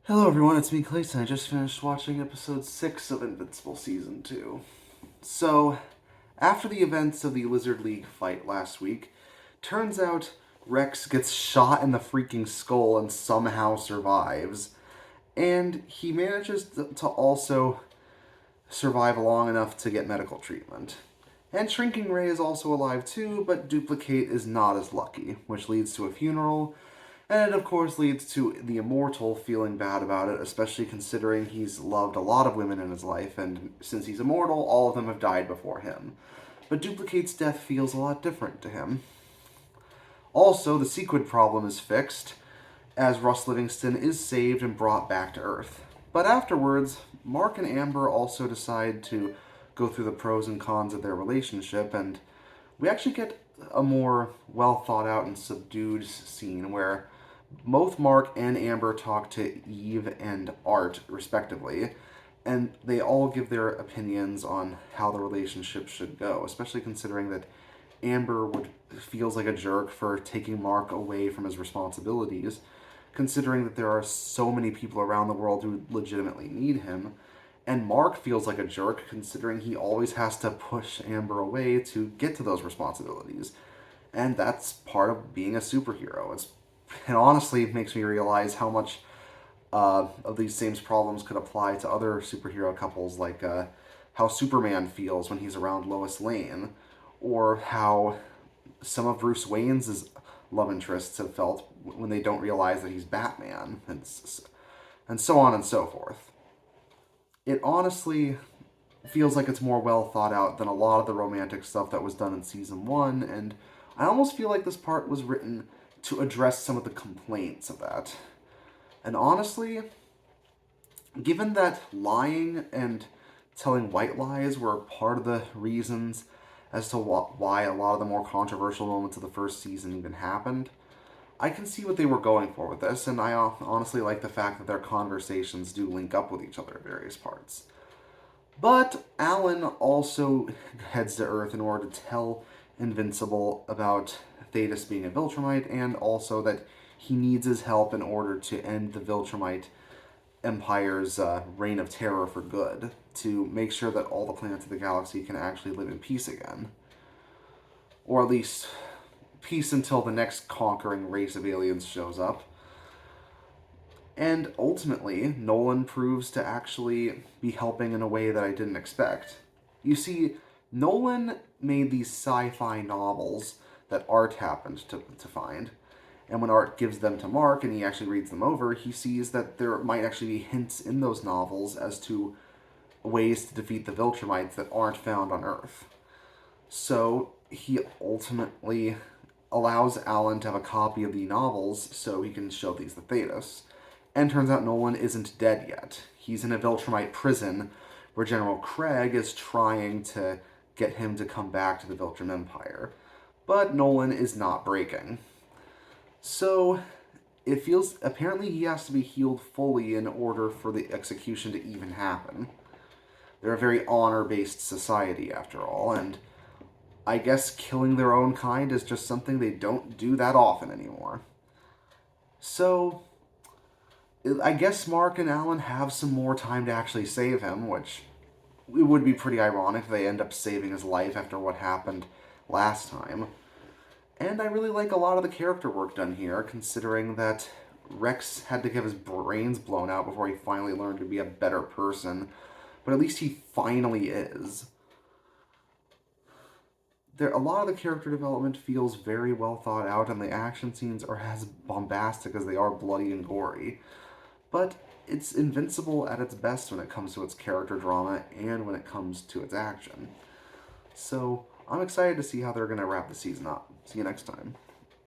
Hello everyone, it's me Clayton. I just finished watching episode 6 of Invincible Season 2. So, after the events of the Lizard League fight last week, turns out Rex gets shot in the freaking skull and somehow survives. And he manages to also survive long enough to get medical treatment. And Shrinking Ray is also alive too, but Duplicate is not as lucky, which leads to a funeral, and it of course leads to the Immortal feeling bad about it, especially considering he's loved a lot of women in his life, and since he's immortal, all of them have died before him. But Duplicate's death feels a lot different to him. Also, the Sequid problem is fixed, as Russ Livingston is saved and brought back to Earth. But afterwards, Mark and Amber also decide to go through the pros and cons of their relationship, and we actually get a more well thought out and subdued scene where both Mark and Amber talk to Eve and Art, respectively, and they all give their opinions on how the relationship should go, especially considering that Amber feels like a jerk for taking Mark away from his responsibilities, considering that there are so many people around the world who legitimately need him. And Mark feels like a jerk considering he always has to push Amber away to get to those responsibilities. And that's part of being a superhero. It honestly makes me realize how much of these same problems could apply to other superhero couples, like how Superman feels when he's around Lois Lane, or how some of Bruce Wayne's love interests have felt when they don't realize that he's Batman, and so on and so forth. It honestly feels like it's more well thought out than a lot of the romantic stuff that was done in season one, and I almost feel like this part was written to address some of the complaints of that. And honestly, given that lying and telling white lies were part of the reasons as to why a lot of the more controversial moments of the first season even happened, I can see what they were going for with this, and I honestly like the fact that their conversations do link up with each other at various parts. But Alan also heads to Earth in order to tell Invincible about Thetis being a Viltrumite, and also that he needs his help in order to end the Viltrumite Empire's reign of terror for good, to make sure that all the planets of the galaxy can actually live in peace again. Or at least peace until the next conquering race of aliens shows up. And ultimately, Nolan proves to actually be helping in a way that I didn't expect. You see, Nolan made these sci fi novels that Art happened to find. And when Art gives them to Mark and he actually reads them over, he sees that there might actually be hints in those novels as to ways to defeat the Viltrumites that aren't found on Earth. So he ultimately allows Alan to have a copy of the novels so he can show these to Thetis. And turns out Nolan isn't dead yet. He's in a Viltrumite prison where General Craig is trying to get him to come back to the Viltrum Empire. But Nolan is not breaking. So it feels apparently he has to be healed fully in order for the execution to even happen. They're a very honor based society, after all, and I guess killing their own kind is just something they don't do that often anymore. So, I guess Mark and Alan have some more time to actually save him, which it would be pretty ironic if they end up saving his life after what happened last time. And I really like a lot of the character work done here, considering that Rex had to get his brains blown out before he finally learned to be a better person, but at least he finally is. A lot of the character development feels very well thought out, and the action scenes are as bombastic as they are bloody and gory. But it's Invincible at its best when it comes to its character drama and when it comes to its action. So I'm excited to see how they're going to wrap the season up. See you next time.